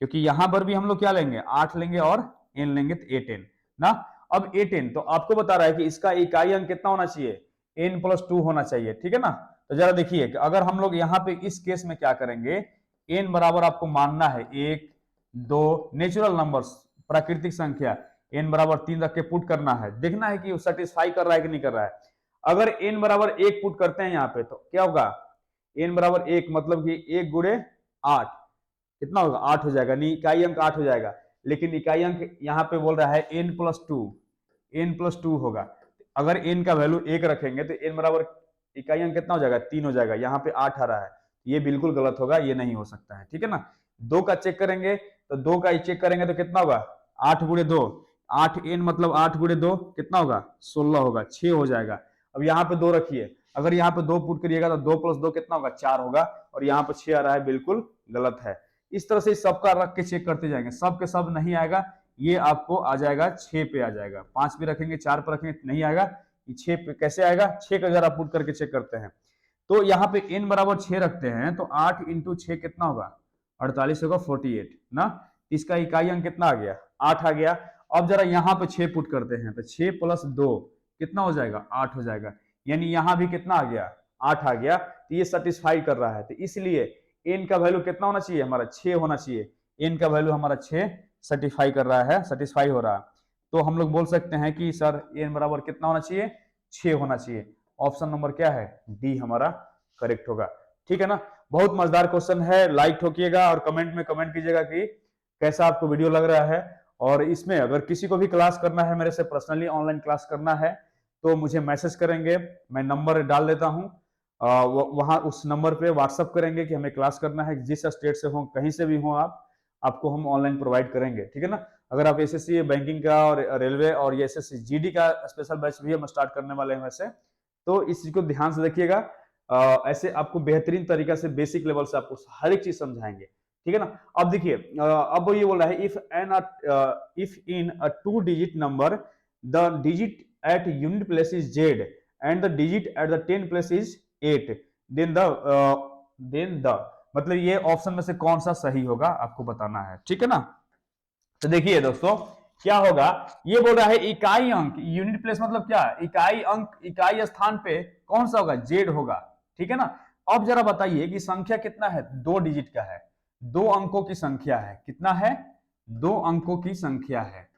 क्योंकि यहां पर भी हम लोग क्या लेंगे 8 लेंगे और n लेंगे तो 8n ना। अब 8n तो आपको बता रहा है कि इसका इकाई अंक कितना होना चाहिए, n+2 होना चाहिए, ठीक है ना। तो जरा देखिए कि अगर हम लोग यहाँ पे इस केस में क्या करेंगे, n बराबर आपको मानना है 1 2 नेचुरल नंबर्स प्राकृतिक संख्या, n बराबर 3 रख के पुट करना है, देखना है कि वो सेटिस्फाई कर रहा है कि नहीं कर रहा है। अगर n बराबर 1 पुट करते हैं यहाँ पे तो क्या होगा, n बराबर 1 मतलब कि 1 गुणे 8 कितना होगा 8 हो जाएगा, नहीं इकाई अंक 8 हो जाएगा, लेकिन इकाई अंक यहाँ पे बोल रहा है n+2 होगा। अगर n का वैल्यू 1 रखेंगे तो n बराबर इकाई अंक कितना हो जाएगा 3 हो जाएगा, यहाँ पे 8 आ रहा है, ये बिल्कुल गलत होगा, ये नहीं हो सकता है, ठीक है ना। 2 का चेक करेंगे तो 2 का चेक करेंगे तो कितना होगा 8 गुणे 2, 8n मतलब 8 गुणे 2 कितना होगा 16 होगा, 6 हो जाएगा। अब यहाँ पे 2 रखिए, अगर यहाँ पे 2 पुट करिएगा तो 2 + 2 कितना होगा 4 होगा, और यहाँ पे 6 आ रहा है, बिल्कुल गलत है। इस तरह से सबका रख के चेक करते जाएंगे, सब के सब नहीं आएगा, ये आपको आ जाएगा 6 पे आ जाएगा, 5 पे रखेंगे 4 पे रखेंगे नहीं आएगा, ये 6 पे कैसे आएगा, 6 का जरा पुट करके चेक करते हैं। तो यहाँ पे n बराबर 6 रखते हैं तो 8 × 6 कितना होगा 48 होगा 48 ना, इसका इकाई अंक कितना आ गया 8 आ गया। अब जरा यहाँ पे 6 पुट करते हैं तो 6 + 2 कितना हो जाएगा 8 हो जाएगा, यानी यहाँ भी कितना आ गया 8 आ गया, तो ये सेटिस्फाई कर रहा है, तो इसलिए n का वैल्यू कितना होना चाहिए हमारा 6 होना चाहिए, n का वैल्यू हमारा 6 सेटिस्फाई कर रहा है, सेटिस्फाई हो रहा है। तो हम लोग बोल सकते हैं कि सर n बराबर कितना होना चाहिए 6 होना चाहिए, ऑप्शन नंबर क्या है डी हमारा करेक्ट होगा, ठीक है ना। बहुत मजेदार क्वेश्चन है, लाइक ठोकिएगा और कमेंट में कमेंट कीजिएगा कि कैसा आपको वीडियो लग रहा है। और इसमें अगर किसी को भी क्लास करना है, मेरे से पर्सनली ऑनलाइन क्लास करना है तो मुझे मैसेज करेंगे, मैं नंबर डाल देता हूँ, वहां उस नंबर पे व्हाट्सअप करेंगे कि हमें क्लास करना है, जिस स्टेट से हो कहीं से भी हो आप, आपको हम ऑनलाइन प्रोवाइड करेंगे, ठीक है ना। अगर आप एसएससी बैंकिंग का और रेलवे और ये एसएससी जीडी का स्पेशल बैच भी हम स्टार्ट करने वाले हैं वैसे, तो इस चीज को ध्यान से देखिएगा, ऐसे आपको बेहतरीन तरीका से बेसिक लेवल से आपको हर एक चीज समझाएंगे, ठीक है ना। अब देखिए अब ये बोल रहा है if in a 2 digit number the digit at unit place is Z and the digit at the 10 place is 8 then the मतलब ये ऑप्शन में से कौन सा सही होगा आपको बताना है, ठीक है ना। तो देखिए दोस्तों क्या होगा, ये बोल रहा है इकाई अंक यूनिट प्लेस मतलब क्या, इकाई अंक इकाई स्थान पे कौन सा होगा जेड होगा, ठीक है ना। अब जरा बताइए कि संख्या कितना है 2 डिजिट का है, 2 अंकों की संख्या है, कितना है 2 अंकों की संख्या है,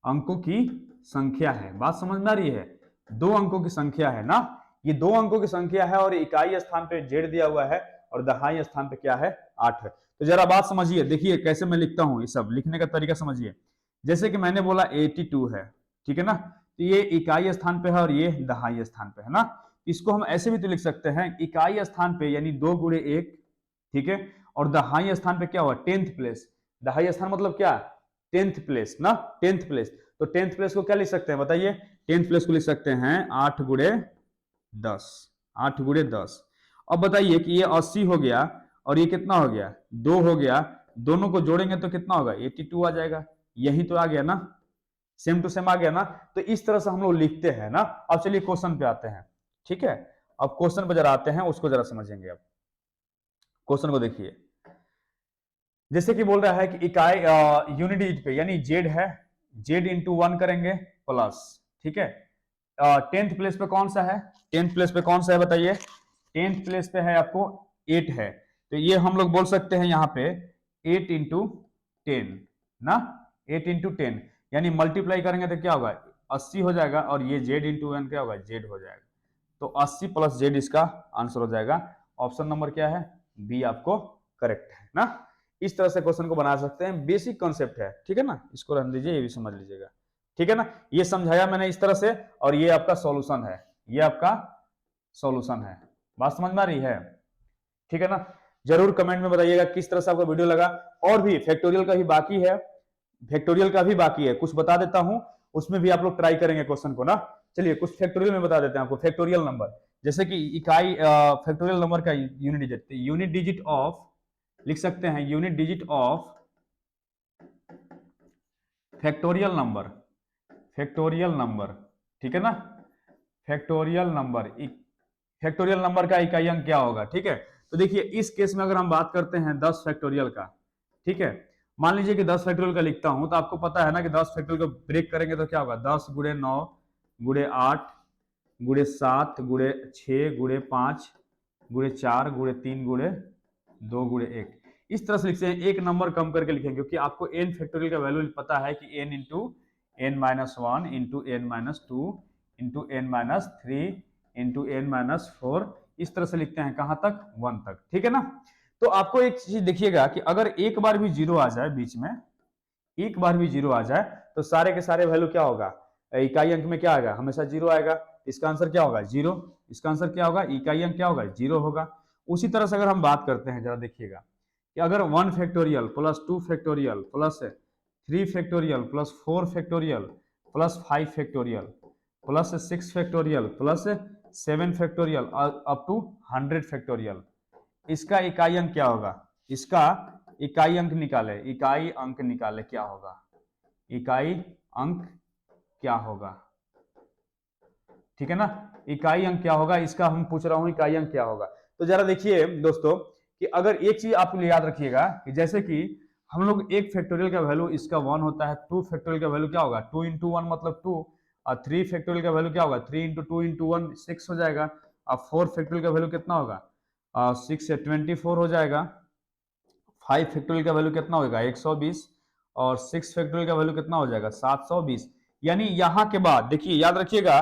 अंकों की संख्या है, बात समझ में आ रही है, 2 अंकों की संख्या है ना, ये 2 अंकों की संख्या है और इकाई स्थान पे जेड दिया हुआ है और दहाई स्थान पे क्या है 8 है। तो जरा बात समझिए, देखिए कैसे मैं लिखता हूं, ये सब लिखने का तरीका समझिए। जैसे कि मैंने बोला 82 है, ठीक है ना, तो ये इकाई स्थान पे है और ये दहाई स्थान पे है ना। इसको हम ऐसे भी तो लिख सकते हैं, इकाई स्थान पे यानी 2 × 1, ठीक है, और दहाई स्थान पे क्या हुआ 10th प्लेस, दहाई स्थान मतलब क्या 10th प्लेस ना, 10th प्लेस, तो 10th प्लेस को क्या लिख सकते हैं बताइए, 10th प्लेस को लिख सकते हैं 8 × 10, 8 गुणे 10। अब बताइए कि ये 80 हो गया और ये कितना हो गया, 2 हो गया, दोनों को जोड़ेंगे तो कितना होगा, 82 आ जाएगा। यही तो आ गया ना, सेम टू सेम आ गया ना। तो इस तरह से हम लोग लिखते हैं ना। अब चलिए क्वेश्चन पे आते हैं, ठीक है। अब क्वेश्चन पे जरा आते हैं, उसको जरा समझेंगे। अब क्वेश्चन को देखिए, जैसे कि बोल रहा है कि इकाई यूनिट डिजिट पे, यानी जेड है, जेड इंटू 1 करेंगे प्लस, ठीक है। 10th प्लेस पे कौन सा है, 10th प्लेस पे कौन सा है बताइए, 10th प्लेस पे है आपको 8 है। तो ये हम लोग बोल सकते हैं यहाँ पे 8 इंटू 10 ना, 8 इंटू 10, यानी मल्टीप्लाई करेंगे तो क्या होगा, 80 हो जाएगा, और ये जेड इंटू वन क्या होगा, जेड हो जाएगा। तो 80 प्लस जेड इसका आंसर हो जाएगा। ऑप्शन नंबर क्या है, बी आपको करेक्ट है ना। इस तरह से क्वेश्चन को बना सकते हैं, बेसिक कॉन्सेप्ट है, ठीक है ना। इसको रहने दीजिए, ये भी समझ लीजिएगा, ठीक है ना। ये समझाया मैंने इस तरह से, और ये आपका सॉल्यूशन है, ये आपका सॉल्यूशन है। बात समझ में आ रही है, ठीक है ना। जरूर कमेंट में बताइएगा किस तरह से आपको वीडियो लगा। और भी फैक्टोरियल का भी बाकी है, फैक्टोरियल का भी बाकी है, कुछ बता देता हूं, उसमें भी आप लोग ट्राई करेंगे क्वेश्चन को ना। चलिए कुछ फैक्टोरियल में बता देते हैं आपको। फैक्टोरियल नंबर, जैसे कि इकाई फैक्टोरियल नंबर का unit digit, unit digit of, लिख सकते हैं unit digit of factorial number, factorial number, ठीक है ना। फैक्टोरियल नंबर, फैक्टोरियल नंबर का इकाई अंक क्या होगा, ठीक है। तो देखिए इस केस में अगर हम बात करते हैं 10 फैक्टोरियल का, ठीक है। मान लीजिए कि 10 फैक्टोरियल का लिखता हूं, तो आपको पता है ना कि 10 फैक्टोरियल को ब्रेक करेंगे तो क्या होगा, 10 गुणे 9 गुणे 8 गुणे 7 गुणे 6 गुणे 5 गुणे 4 गुणे 3 गुणे 2 गुणे 1। इस तरह से लिखते हैं, एक नंबर कम करके लिखेंगे, क्योंकि आपको n फैक्टोरियल का वैल्यू पता है कि n into n minus 1 into n minus 2 into n minus 3 into n minus 4। इस तरह से लिखते हैं, कहां तक, 1 तक, ठीक है ना। तो आपको एक चीज देखिएगा कि अगर एक बार भी जीरो आ जाए बीच में, एक बार भी जीरो आ जाए, तो सारे के सारे वैल्यू क्या होगा, इकाई अंक में क्या आएगा, हमेशा जीरो आएगा। इसका आंसर क्या होगा, जीरो। इसका आंसर क्या होगा, इकाई अंक क्या होगा, जीरो होगा। उसी तरह से अगर हम बात करते हैं, जरा देखिएगा कि अगर 1 factorial plus 2 factorial plus 3 factorial plus 4 factorial plus 5 factorial plus 6 factorial plus 7 factorial up to 100 factorial, इसका इकाई अंक क्या होगा, इसका इकाई अंक निकाले, इकाई अंक निकाले, क्या होगा, इकाई अंक क्या होगा, ठीक है ना। इकाई अंक क्या होगा, इसका हम पूछ रहा हूं, इकाई अंक क्या होगा। तो जरा देखिए दोस्तों कि अगर एक चीज आप याद रखिएगा कि जैसे कि हम लोग एक फैक्टोरियल का वैल्यू इसका 1 होता है, 2 फैक्टोरियल का वैल्यू क्या होगा, 2 इंटू 1 मतलब 2, और 3 फैक्टोरियल का वैल्यू क्या होगा, 3 इंटू 2 इंटू 1 6 हो जाएगा। अब 4 फैक्टोरियल का वैल्यू कितना होगा, 6 से 24 हो जाएगा। 5 फैक्टोरियल का वैल्यू कितना होगा, 120, और 6 फैक्टोरियल का वैल्यू कितना हो जाएगा, 720। यानी यहां के बाद देखिए, याद रखिएगा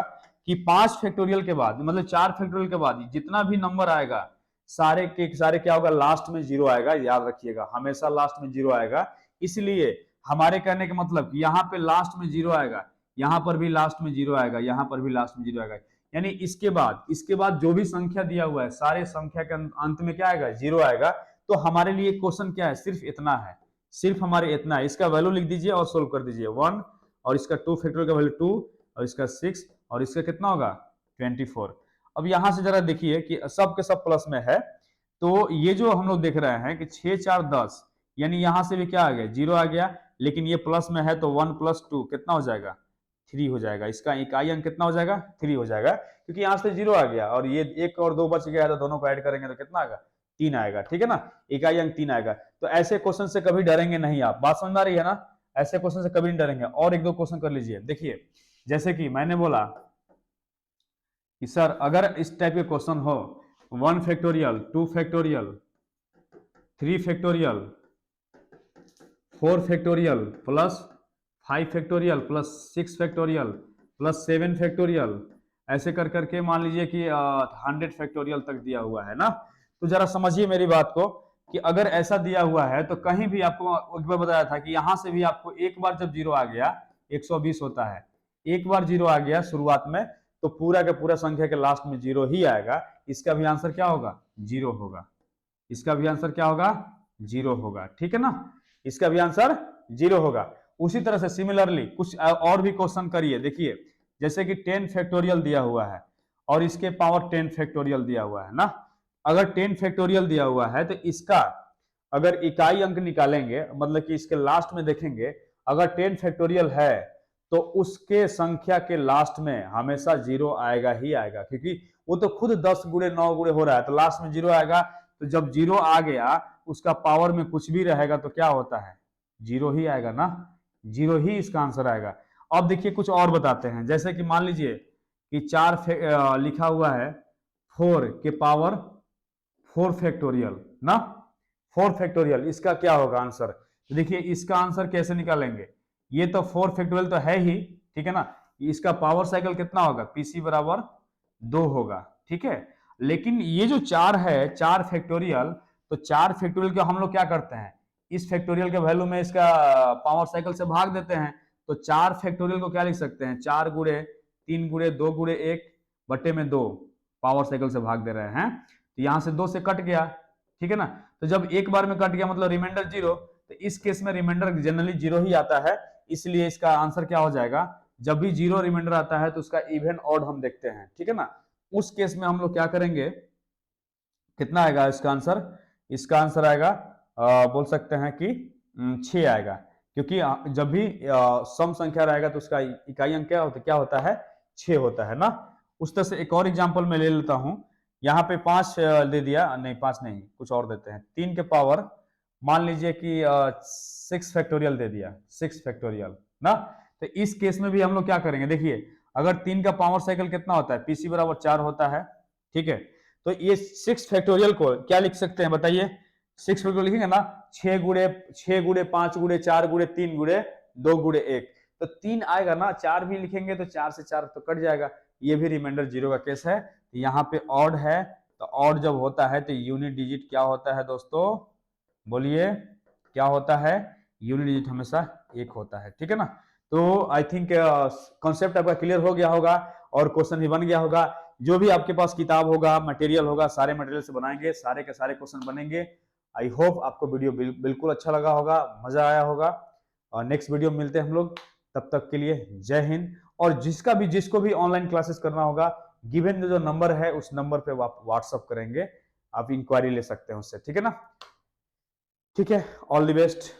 कि 5 फैक्टोरियल के बाद, मतलब 4 फैक्टोरियल के बाद जितना भी नंबर आएगा, सारे के सारे क्या होगा, लास्ट में जीरो आएगा। याद रखिएगा, हमेशा लास्ट में जीरो आएगा। इसलिए हमारे कहने का मतलब यहाँ पे लास्ट में जीरो आएगा, यहाँ पर भी लास्ट में जीरो आएगा, यहाँ पर भी लास्ट में जीरो आएगा। यानी इसके बाद जो भी संख्या दिया हुआ है, सारे संख्या के अंत में क्या आएगा, जीरो आएगा। तो हमारे लिए क्वेश्चन क्या है, सिर्फ इतना है, सिर्फ हमारे इतना है। इसका वैल्यू लिख दीजिए और सोल्व कर दीजिए, 1, और इसका 2 फैक्टोरियल का वैल्यू 2, और इसका 6, और इसका कितना होगा, 24। अब यहां से जरा देखिए कि सब के सब प्लस में है, तो ये जो हम लोग देख रहे हैं कि 6 4 10, यानी यहां से भी क्या आ गया, जीरो आ गया, लेकिन ये प्लस में है तो 1 प्लस 2 कितना हो जाएगा, 3 हो जाएगा। इसका इकाई अंक कितना हो जाएगा, 3 हो जाएगा, क्योंकि यहां से जीरो आ गया और ये 1 और 2 बच गया, तो दोनों को ऐड करेंगे तो कितना आएगा, 3 आएगा, ठीक है ना। इकाई अंक 3 आएगा। तो ऐसे क्वेश्चन से कभी डरेंगे नहीं आप, बात समझ में आ रही है ना। ऐसे क्वेश्चन से कभी नहीं डरेंगे। और एक दो क्वेश्चन कर लीजिए, देखिए जैसे कि मैंने बोला कि सर अगर इस टाइप के क्वेश्चन हो, 1 factorial 2 factorial 3 factorial 4 factorial plus 5 factorial plus 6 factorial plus 7 factorial, ऐसे कर करके मान लीजिए कि 100 फैक्टोरियल तक दिया हुआ है ना। तो जरा समझिए मेरी बात को कि अगर ऐसा दिया हुआ है तो कहीं भी आपको एक बार बताया था कि यहां से भी आपको एक बार जब जीरो आ गया 120 होता है, एक बार जीरो आ गया शुरुआत में, तो पूरा का पूरा संख्या के लास्ट में जीरो ही आएगा। इसका भी आंसर क्या होगा, जीरो होगा। इसका भी आंसर क्या होगा, जीरो होगा, ठीक है ना। इसका भी आंसर जीरो होगा। उसी तरह से सिमिलरली कुछ और भी क्वेश्चन करिए, देखिए जैसे कि 10 फैक्टोरियल दिया हुआ है और इसके पावर 10 फैक्टोरियल दिया हुआ है ना। अगर 10 फैक्टोरियल दिया हुआ है तो इसका अगर इकाई अंक निकालेंगे, मतलब कि इसके लास्ट में देखेंगे, अगर 10 फैक्टोरियल है तो उसके संख्या के लास्ट में हमेशा जीरो आएगा ही आएगा, क्योंकि वो तो खुद 10 गुणे 9 गुणे हो रहा है, तो लास्ट में जीरो आएगा। तो जब जीरो आ गया, उसका पावर में कुछ भी रहेगा तो क्या होता है, जीरो ही आएगा ना, जीरो ही इसका आंसर आएगा। अब देखिए कुछ और बताते हैं, जैसे कि मान लीजिए कि लिखा हुआ है 4 के पावर 4 फैक्टोरियल ना, 4 फैक्टोरियल, इसका क्या होगा आंसर। तो देखिए इसका आंसर कैसे निकालेंगे, ये तो 4 फैक्टोरियल तो है ही, ठीक है ना। इसका पावर साइकिल कितना होगा, पीसी बराबर 2 होगा, ठीक है। लेकिन ये जो 4 है, 4 फैक्टोरियल, तो 4 फैक्टोरियल को हम लोग क्या करते हैं, इस फैक्टोरियल के वैल्यू में इसका पावर साइकिल से भाग देते हैं। तो 4 फैक्टोरियल को क्या लिख सकते हैं, 4 गुणे 3 गुणे 2 गुणे 1 बटे में 2 पावर साइकिल से भाग दे रहे हैं। तो यहां से 2 से कट गया, ठीक है ना। तो जब एक बार में कट गया मतलब रिमाइंडर जीरो, तो इस केस में रिमाइंडर जनरली जीरो ही आता है, इसलिए इसका आंसर क्या हो जाएगा, जब भी जीरो रिमाइंडर आता है तो उसका इवन ऑड हम देखते हैं, ठीक है ना। उस केस में हम लोग क्या करेंगे, कितना आएगा इसका आंसर, इसका आंसर आएगा बोल सकते हैं कि 6 आएगा, क्योंकि जब भी सम संख्या रहेगा तो उसका इकाई अंक क्या होता है, 6 होता है ना। उस तरह से एक और एग्जांपल मैं ले लेता हूं, यहाँ पे 5 दे दिया, नहीं 5 नहीं, कुछ और देते हैं, 3 के पावर मान लीजिए कि 6 फैक्टोरियल दे दिया, 6 फैक्टोरियल ना। तो इस केस में भी हम लोग क्या करेंगे, देखिए अगर 3 का पावर साइकिल कितना होता है, पीसी बराबर 4 होता है, ठीक है। तो ये 6 फैक्टोरियल को क्या लिख सकते हैं बताइए, 6 फैक्टोरियल लिखेंगे ना, 6 गुणे 5 गुणे 4 गुणे 3 गुणे 2 गुणे 1, तो 3 आएगा ना, 4 भी लिखेंगे तो 4 से 4 तो कट जाएगा, ये भी रिमाइंडर जीरो का केस है। यहाँ पे ऑड है, तो ऑड जब होता है तो यूनिट डिजिट क्या होता है दोस्तों, बोलिए क्या होता है, यूनिट डिजिट हमेशा 1 होता है, ठीक है ना। तो आई थिंक कॉन्सेप्ट आपका क्लियर हो गया होगा और क्वेश्चन भी बन गया होगा। जो भी आपके पास किताब होगा, मटेरियल होगा, सारे मटेरियल से बनाएंगे, सारे के सारे क्वेश्चन बनेंगे। आई होप आपको वीडियो बिल्कुल अच्छा लगा होगा, मजा आया होगा, और नेक्स्ट वीडियो में मिलते हैं हम लोग, तब तक के लिए जय हिंद। और जिसको भी ऑनलाइन क्लासेस करना होगा, गिवन जो नंबर है उस नंबर पे आप व्हाट्सअप करेंगे, आप इंक्वायरी ले सकते हैं उससे, ठीक है ना। ठीक है, ऑल द बेस्ट।